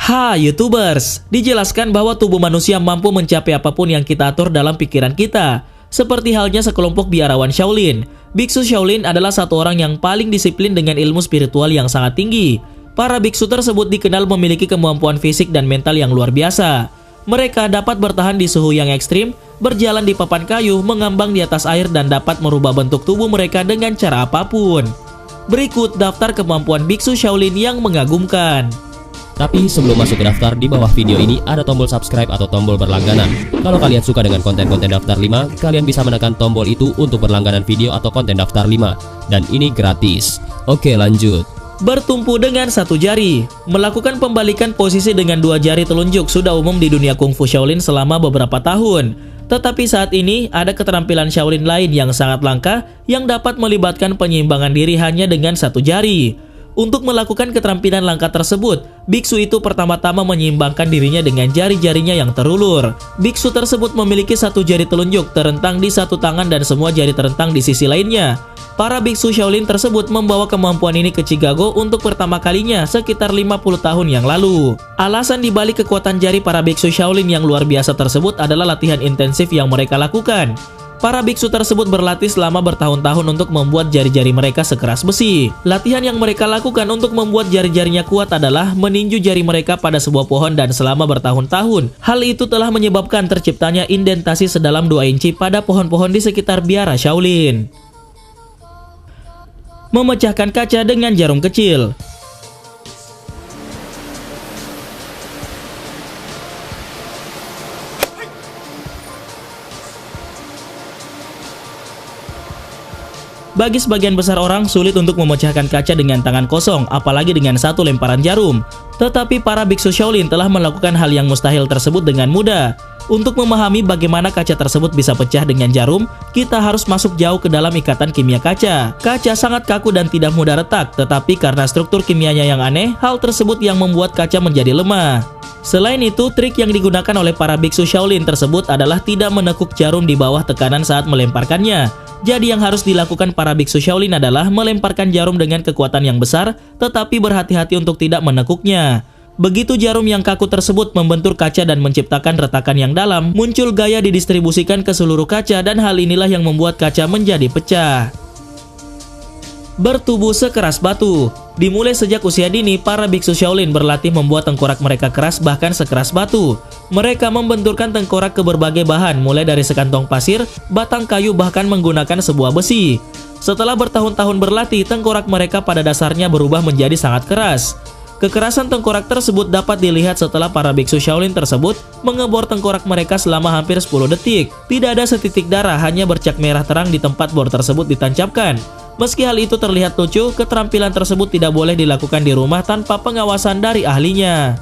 YouTubers, dijelaskan bahwa tubuh manusia mampu mencapai apapun yang kita atur dalam pikiran kita. Seperti halnya sekelompok biarawan Shaolin. Biksu Shaolin adalah satu orang yang paling disiplin dengan ilmu spiritual yang sangat tinggi. Para biksu tersebut dikenal memiliki kemampuan fisik dan mental yang luar biasa. Mereka dapat bertahan di suhu yang ekstrim, berjalan di papan kayu, mengambang di atas air, dan dapat merubah bentuk tubuh mereka dengan cara apapun. Berikut daftar kemampuan biksu Shaolin yang mengagumkan. Tapi sebelum masuk ke daftar, di bawah video ini ada tombol subscribe atau tombol berlangganan. Kalau kalian suka dengan konten-konten daftar 5, kalian bisa menekan tombol itu untuk berlangganan video atau konten daftar 5. Dan ini gratis. Oke, lanjut. Bertumpu dengan satu jari. Melakukan pembalikan posisi dengan dua jari telunjuk sudah umum di dunia kungfu Shaolin selama beberapa tahun. Tetapi saat ini ada keterampilan Shaolin lain yang sangat langka yang dapat melibatkan penyeimbangan diri hanya dengan satu jari. Untuk melakukan keterampilan langka tersebut, biksu itu pertama-tama menyeimbangkan dirinya dengan jari-jarinya yang terulur. Biksu tersebut memiliki satu jari telunjuk terentang di satu tangan dan semua jari terentang di sisi lainnya. Para biksu Shaolin tersebut membawa kemampuan ini ke Chicago untuk pertama kalinya sekitar 50 tahun yang lalu. Alasan dibalik kekuatan jari para biksu Shaolin yang luar biasa tersebut adalah latihan intensif yang mereka lakukan. Para biksu tersebut berlatih selama bertahun-tahun untuk membuat jari-jari mereka sekeras besi. Latihan yang mereka lakukan untuk membuat jari-jarinya kuat adalah meninju jari mereka pada sebuah pohon dan selama bertahun-tahun. Hal itu telah menyebabkan terciptanya indentasi sedalam 2 inci pada pohon-pohon di sekitar biara Shaolin. Memecahkan kaca dengan jarum kecil. Bagi sebagian besar orang, sulit untuk memecahkan kaca dengan tangan kosong, apalagi dengan satu lemparan jarum. Tetapi para biksu Shaolin telah melakukan hal yang mustahil tersebut dengan mudah. Untuk memahami bagaimana kaca tersebut bisa pecah dengan jarum, kita harus masuk jauh ke dalam ikatan kimia kaca. Kaca sangat kaku dan tidak mudah retak, tetapi karena struktur kimianya yang aneh, hal tersebut yang membuat kaca menjadi lemah. Selain itu, trik yang digunakan oleh para biksu Shaolin tersebut adalah tidak menekuk jarum di bawah tekanan saat melemparkannya. Jadi yang harus dilakukan para biksu Shaolin adalah melemparkan jarum dengan kekuatan yang besar, tetapi berhati-hati untuk tidak menekuknya. Begitu jarum yang kaku tersebut membentur kaca dan menciptakan retakan yang dalam, muncul gaya didistribusikan ke seluruh kaca dan hal inilah yang membuat kaca menjadi pecah. Bertubuh sekeras batu. Dimulai sejak usia dini, para biksu Shaolin berlatih membuat tengkorak mereka keras bahkan sekeras batu. Mereka membenturkan tengkorak ke berbagai bahan, mulai dari sekantong pasir, batang kayu, bahkan menggunakan sebuah besi. Setelah bertahun-tahun berlatih, tengkorak mereka pada dasarnya berubah menjadi sangat keras. Kekerasan tengkorak tersebut dapat dilihat setelah para biksu Shaolin tersebut mengebor tengkorak mereka selama hampir 10 detik. Tidak ada setitik darah, hanya bercak merah terang di tempat bor tersebut ditancapkan. Meski hal itu terlihat lucu, keterampilan tersebut tidak boleh dilakukan di rumah tanpa pengawasan dari ahlinya.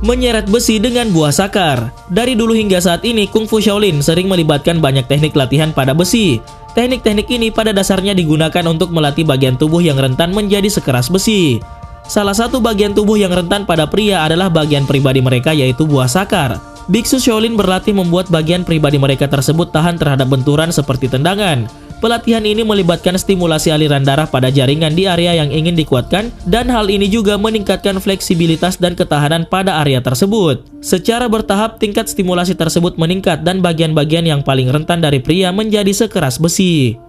Menyeret besi dengan buah sakar. Dari dulu hingga saat ini, kungfu Shaolin sering melibatkan banyak teknik latihan pada besi. Teknik-teknik ini pada dasarnya digunakan untuk melatih bagian tubuh yang rentan menjadi sekeras besi. Salah satu bagian tubuh yang rentan pada pria adalah bagian pribadi mereka, yaitu buah sakar. Biksu Shaolin berlatih membuat bagian pribadi mereka tersebut tahan terhadap benturan seperti tendangan. Pelatihan ini melibatkan stimulasi aliran darah pada jaringan di area yang ingin dikuatkan, dan hal ini juga meningkatkan fleksibilitas dan ketahanan pada area tersebut. Secara bertahap, tingkat stimulasi tersebut meningkat dan bagian-bagian yang paling rentan dari pria menjadi sekeras besi.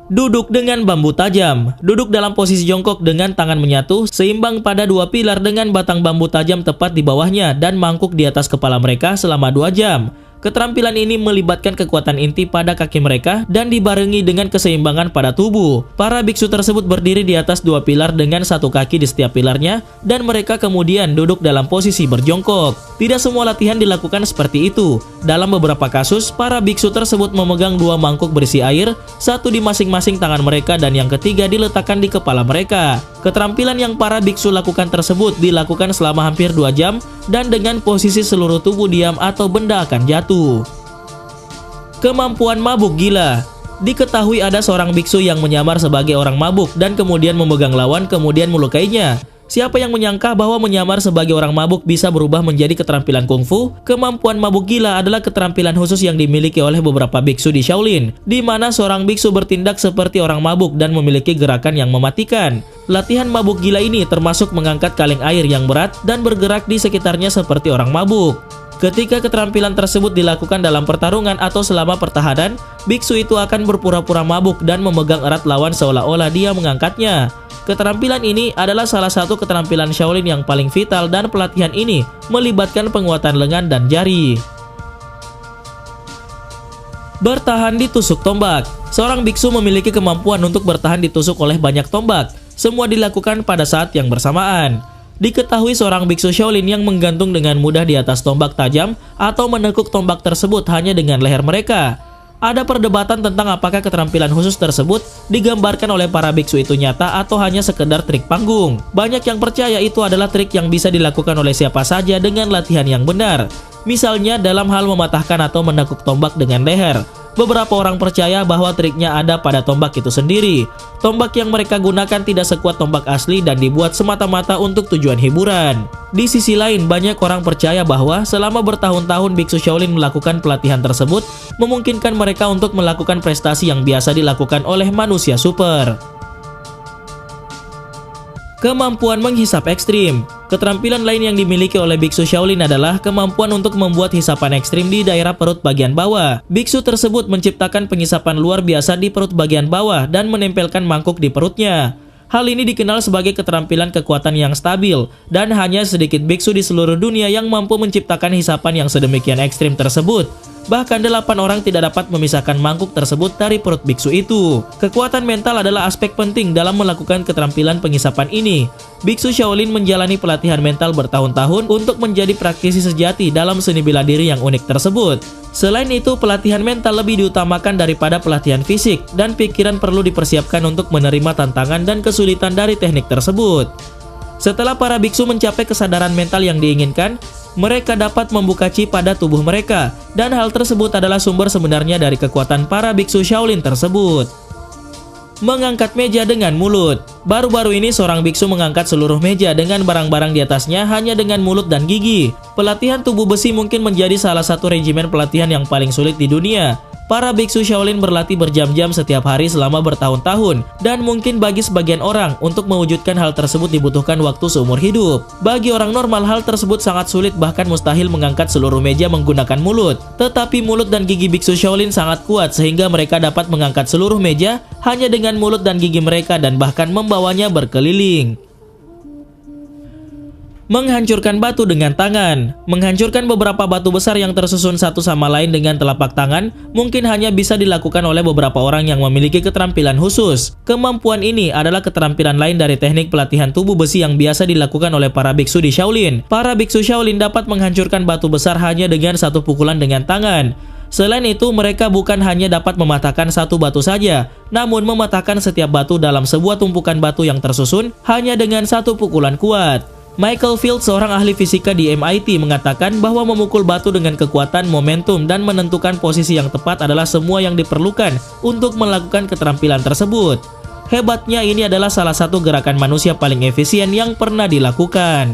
Duduk dengan bambu tajam. Duduk dalam posisi jongkok dengan tangan menyatu, seimbang pada dua pilar dengan batang bambu tajam tepat di bawahnya dan mangkuk di atas kepala mereka selama 2 jam. Keterampilan ini melibatkan kekuatan inti pada kaki mereka dan dibarengi dengan keseimbangan pada tubuh. Para biksu tersebut berdiri di atas 2 pilar dengan 1 kaki di setiap pilarnya, dan mereka kemudian duduk dalam posisi berjongkok. Tidak semua latihan dilakukan seperti itu. Dalam beberapa kasus, para biksu tersebut memegang 2 mangkuk berisi air, satu di masing-masing tangan mereka dan yang ketiga diletakkan di kepala mereka. Keterampilan yang para biksu lakukan tersebut dilakukan selama hampir 2 jam dan dengan posisi seluruh tubuh diam atau benda akan jatuh. Kemampuan mabuk gila. Diketahui ada seorang biksu yang menyamar sebagai orang mabuk dan kemudian memegang lawan kemudian melukainya. Siapa yang menyangka bahwa menyamar sebagai orang mabuk bisa berubah menjadi keterampilan kungfu? Kemampuan mabuk gila adalah keterampilan khusus yang dimiliki oleh beberapa biksu di Shaolin, di mana seorang biksu bertindak seperti orang mabuk dan memiliki gerakan yang mematikan. Latihan mabuk gila ini termasuk mengangkat kaleng air yang berat dan bergerak di sekitarnya seperti orang mabuk. Ketika keterampilan tersebut dilakukan dalam pertarungan atau selama pertahanan, biksu itu akan berpura-pura mabuk dan memegang erat lawan seolah-olah dia mengangkatnya. Keterampilan ini adalah salah satu keterampilan Shaolin yang paling vital dan pelatihan ini melibatkan penguatan lengan dan jari. Bertahan ditusuk tombak. Seorang biksu memiliki kemampuan untuk bertahan ditusuk oleh banyak tombak. Semua dilakukan pada saat yang bersamaan. Diketahui seorang biksu Shaolin yang menggantung dengan mudah di atas tombak tajam atau menekuk tombak tersebut hanya dengan leher mereka. Ada perdebatan tentang apakah keterampilan khusus tersebut digambarkan oleh para biksu itu nyata atau hanya sekedar trik panggung. Banyak yang percaya itu adalah trik yang bisa dilakukan oleh siapa saja dengan latihan yang benar. Misalnya dalam hal mematahkan atau menekuk tombak dengan leher. Beberapa orang percaya bahwa triknya ada pada tombak itu sendiri. Tombak yang mereka gunakan tidak sekuat tombak asli dan dibuat semata-mata untuk tujuan hiburan. Di sisi lain, banyak orang percaya bahwa selama bertahun-tahun biksu Shaolin melakukan pelatihan tersebut, memungkinkan mereka untuk melakukan prestasi yang biasa dilakukan oleh manusia super. Kemampuan menghisap ekstrim. Keterampilan lain yang dimiliki oleh biksu Shaolin adalah kemampuan untuk membuat hisapan ekstrim di daerah perut bagian bawah. Biksu tersebut menciptakan penghisapan luar biasa di perut bagian bawah dan menempelkan mangkuk di perutnya. Hal ini dikenal sebagai keterampilan kekuatan yang stabil, dan hanya sedikit biksu di seluruh dunia yang mampu menciptakan hisapan yang sedemikian ekstrim tersebut. Bahkan 8 orang tidak dapat memisahkan mangkuk tersebut dari perut biksu itu. Kekuatan mental adalah aspek penting dalam melakukan keterampilan penghisapan ini. Biksu Shaolin menjalani pelatihan mental bertahun-tahun untuk menjadi praktisi sejati dalam seni bela diri yang unik tersebut. Selain itu, pelatihan mental lebih diutamakan daripada pelatihan fisik, dan pikiran perlu dipersiapkan untuk menerima tantangan dan kesulitan dari teknik tersebut. Setelah para biksu mencapai kesadaran mental yang diinginkan, mereka dapat membuka chi pada tubuh mereka, dan hal tersebut adalah sumber sebenarnya dari kekuatan para biksu Shaolin tersebut. Mengangkat meja dengan mulut. Baru-baru ini seorang biksu mengangkat seluruh meja dengan barang-barang di atasnya hanya dengan mulut dan gigi. Pelatihan tubuh besi mungkin menjadi salah satu regimen pelatihan yang paling sulit di dunia. Para biksu Shaolin berlatih berjam-jam setiap hari selama bertahun-tahun, dan mungkin bagi sebagian orang untuk mewujudkan hal tersebut dibutuhkan waktu seumur hidup. Bagi orang normal, hal tersebut sangat sulit, bahkan mustahil mengangkat seluruh meja menggunakan mulut. Tetapi mulut dan gigi biksu Shaolin sangat kuat sehingga mereka dapat mengangkat seluruh meja hanya dengan mulut dan gigi mereka dan bahkan membawanya berkeliling. Menghancurkan batu dengan tangan. Menghancurkan beberapa batu besar yang tersusun satu sama lain dengan telapak tangan mungkin hanya bisa dilakukan oleh beberapa orang yang memiliki keterampilan khusus. Kemampuan ini adalah keterampilan lain dari teknik pelatihan tubuh besi yang biasa dilakukan oleh para biksu di Shaolin. Para biksu Shaolin dapat menghancurkan batu besar hanya dengan satu pukulan dengan tangan. Selain itu, mereka bukan hanya dapat mematahkan satu batu saja, namun mematahkan setiap batu dalam sebuah tumpukan batu yang tersusun hanya dengan satu pukulan kuat. Michael Field, seorang ahli fisika di MIT, mengatakan bahwa memukul batu dengan kekuatan, momentum, dan menentukan posisi yang tepat adalah semua yang diperlukan untuk melakukan keterampilan tersebut. Hebatnya, ini adalah salah satu gerakan manusia paling efisien yang pernah dilakukan.